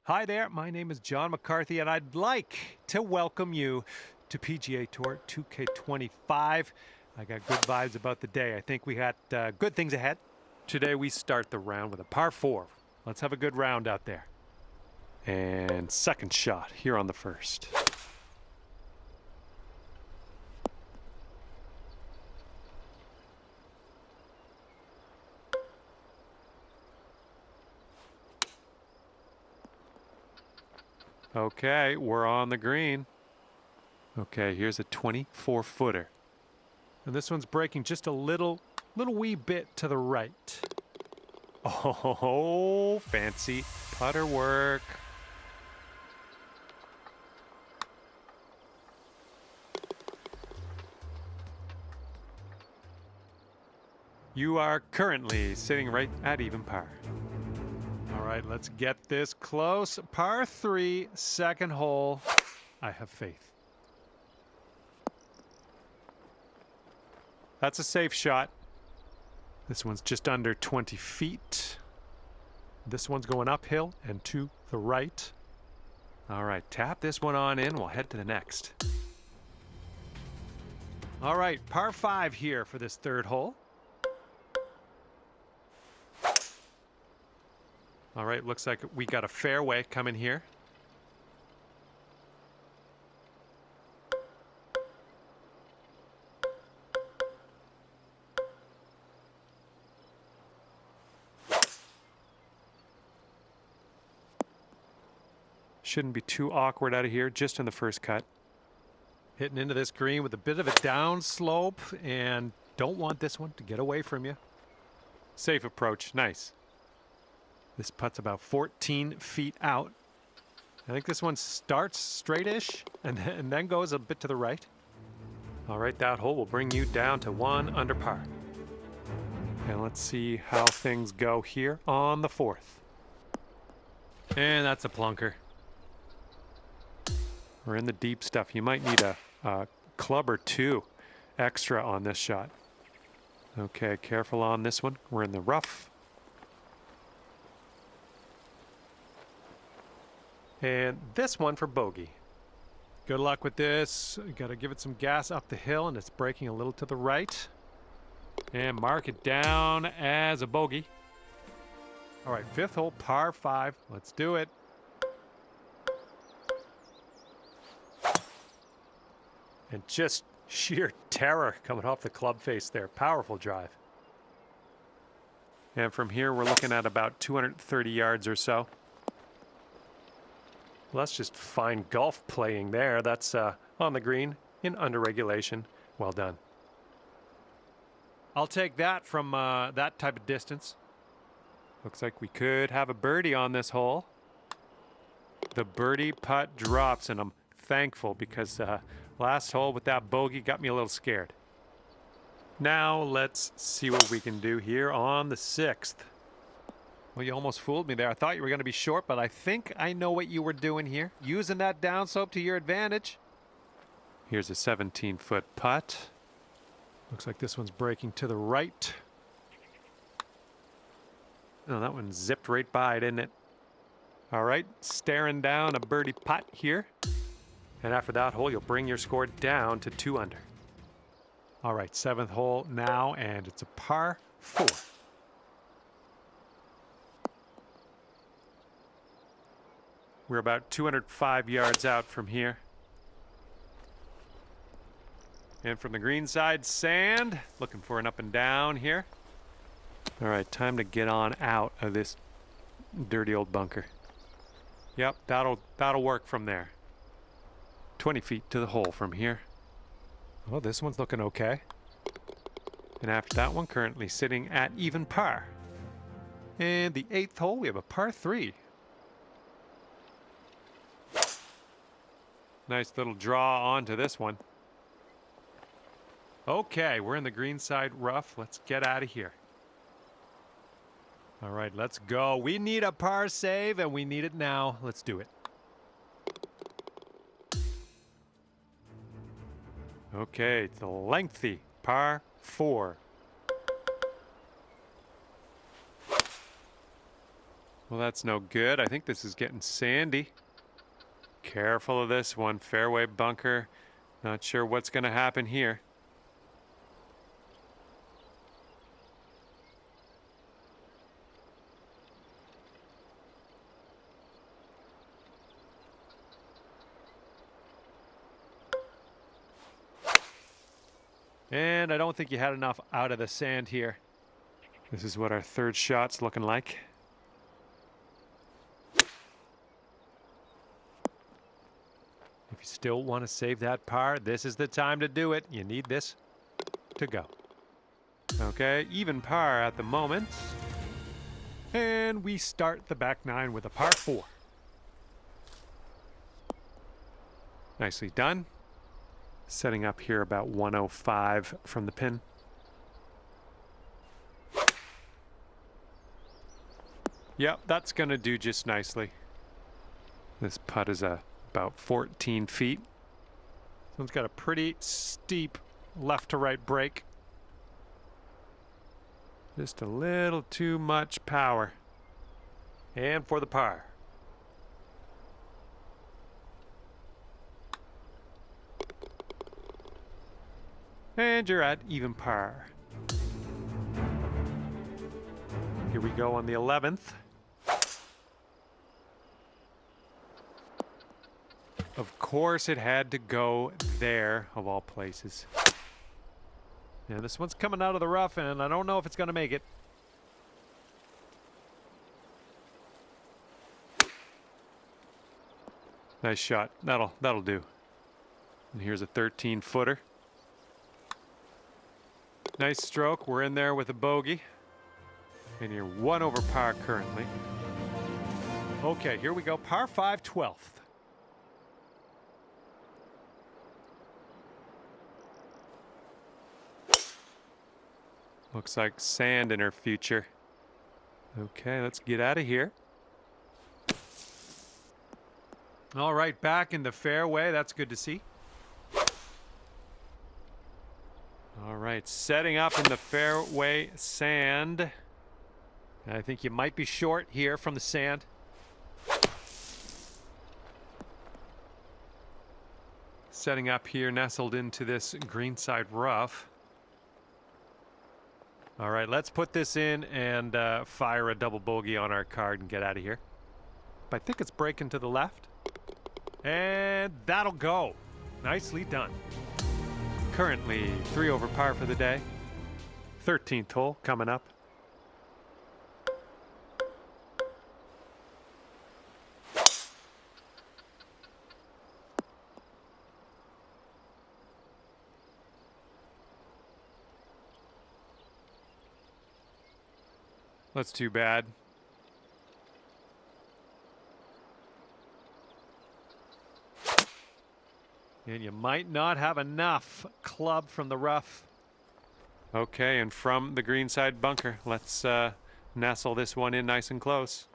Hi there, my name is John McCarthy, and I'd like to welcome you to PGA Tour 2K25. I got good vibes about the day. I think we got good things ahead. Today we start the round with a par 4. Let's have a good round out there. And second shot here on the first. Okay, we're on the green. Okay, here's a 24-footer. And this one's breaking just a little wee bit to the right. Oh, fancy putter work. You are currently sitting right at even par. All right, let's get this close. Par 3, second hole. I have faith. That's a safe shot. This one's just under 20 feet. This one's going uphill and to the right. All right, tap this one on in. We'll head to the next. All right, par 5 here for this third hole. All right, looks like we got a fairway coming here. Shouldn't be too awkward out of here, just in the first cut. Hitting into this green with a bit of a down slope, and don't want this one to get away from you. Safe approach, nice. This putt's about 14 feet out. I think this one starts straightish and then goes a bit to the right. All right, that hole will bring you down to 1 under par. And let's see how things go here on the fourth. And that's a plunker. We're in the deep stuff. You might need a club or two extra on this shot. Okay, careful on this one. We're in the rough. And this one for bogey. Good luck with this. Got to give it some gas up the hill, and it's breaking a little to the right. And mark it down as a bogey. All right, fifth hole, par 5. Let's do it. And just sheer terror coming off the club face there. Powerful drive. And from here, we're looking at about 230 yards or so. Well, that's just fine golf playing there. That's on the green in under regulation. Well done. I'll take that from that type of distance. Looks like we could have a birdie on this hole. The birdie putt drops, and I'm thankful because last hole with that bogey got me a little scared. Now let's see what we can do here on the 6th. Well, you almost fooled me there. I thought you were going to be short, but I think I know what you were doing here. Using that downslope to your advantage. Here's a 17-foot putt. Looks like this one's breaking to the right. Oh, that one zipped right by, didn't it? All right, staring down a birdie putt here. And after that hole, you'll bring your score down to 2 under. All right, 7th hole now, and it's a par 4. We're about 205 yards out from here. And from the green side, sand. Looking for an up and down here. All right, time to get on out of this dirty old bunker. Yep, that'll work from there. 20 feet to the hole from here. Oh, this one's looking okay. And after that one, currently sitting at even par. And the 8th hole, we have a par 3. Nice little draw onto this one. Okay, we're in the green side rough. Let's get out of here. All right, let's go. We need a par save, and we need it now. Let's do it. Okay, it's a lengthy par 4. Well, that's no good. I think this is getting sandy. Careful of this one. Fairway bunker. Not sure what's going to happen here. And I don't think you had enough out of the sand here. This is what our third shot's looking like. If you still want to save that par, this is the time to do it. You need this to go. Okay, even par at the moment. And we start the back nine with a par 4. Nicely done. Setting up here about 105 from the pin. Yep, that's going to do just nicely. This putt is about 14 feet. This one's got a pretty steep left to right break. Just a little too much power. And for the par. And you're at even par. Here we go on the 11th. Of course it had to go there, of all places. Yeah, this one's coming out of the rough, and I don't know if it's going to make it. Nice shot. That'll do. And here's a 13-footer. Nice stroke. We're in there with a bogey. And you're 1 over par currently. Okay, here we go. Par 5, 12th. Looks like sand in her future. Okay, let's get out of here. All right, back in the fairway. That's good to see. All right, setting up in the fairway sand. I think you might be short here from the sand. Setting up here, nestled into this greenside rough. All right, let's put this in and fire a double bogey on our card and get out of here. I think it's breaking to the left. And that'll go. Nicely done. Currently 3 over par for the day. 13th hole coming up. That's too bad. And you might not have enough club from the rough. Okay, and from the greenside bunker, let's nestle this one in nice and close.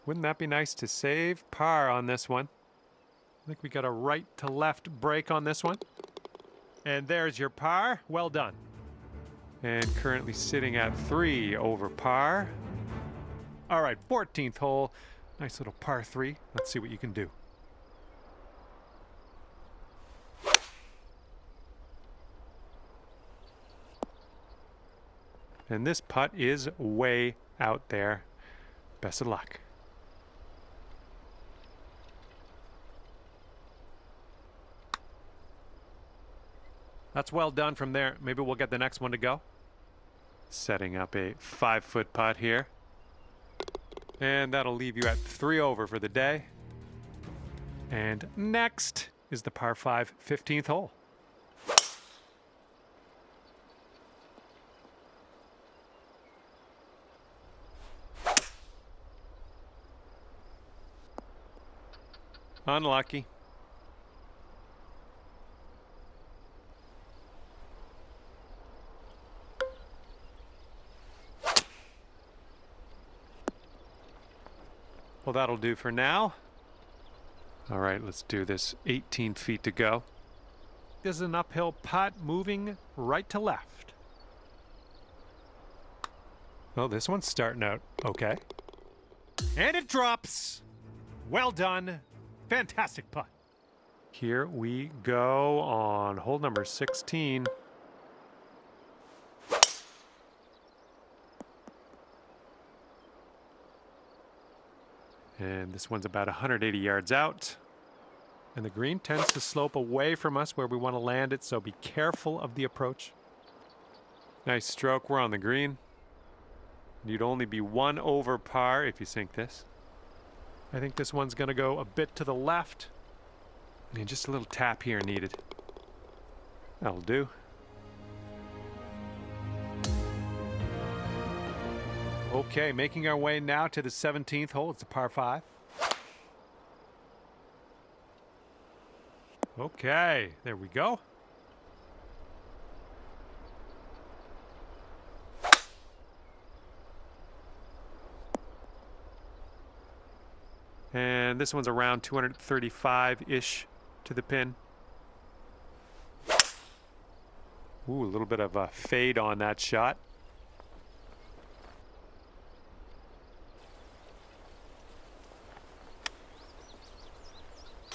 Wouldn't that be nice to save par on this one? I think we got a right to left break on this one. And there's your par. Well done. And currently sitting at 3 over par. All right, 14th hole. Nice little par 3. Let's see what you can do. And this putt is way out there. Best of luck. That's well done from there. Maybe we'll get the next one to go. Setting up a 5-foot putt here. And that'll leave you at 3 over for the day. And next is the par 5 15th hole. Unlucky. Well, that'll do for now. All right, let's do this. 18 feet to go. This is an uphill putt moving right to left. Oh, this one's starting out okay. And it drops. Well done. Fantastic putt. Here we go on hole number 16. And this one's about 180 yards out. And the green tends to slope away from us where we want to land it, so be careful of the approach. Nice stroke. We're on the green. You'd only be 1 over par if you sink this. I think this one's going to go a bit to the left. And just a little tap here needed. That'll do. Okay, making our way now to the 17th hole. It's a par 5. Okay, there we go. And this one's around 235-ish to the pin. Ooh, a little bit of a fade on that shot.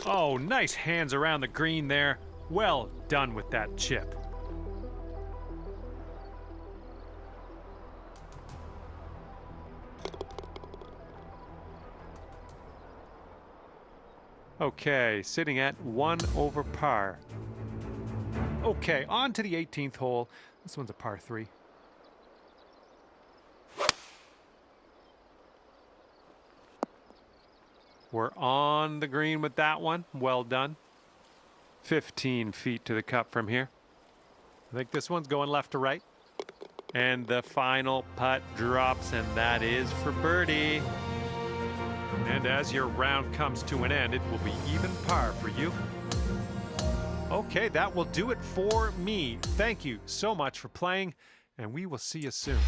Oh, nice hands around the green there. Well done with that chip. Okay, sitting at 1 over par. Okay, on to the 18th hole. This one's a par 3. We're on the green with that one. Well done. 15 feet to the cup from here. I think this one's going left to right. And the final putt drops, and that is for birdie. And as your round comes to an end, it will be even par for you. Okay, that will do it for me. Thank you so much for playing, and we will see you soon.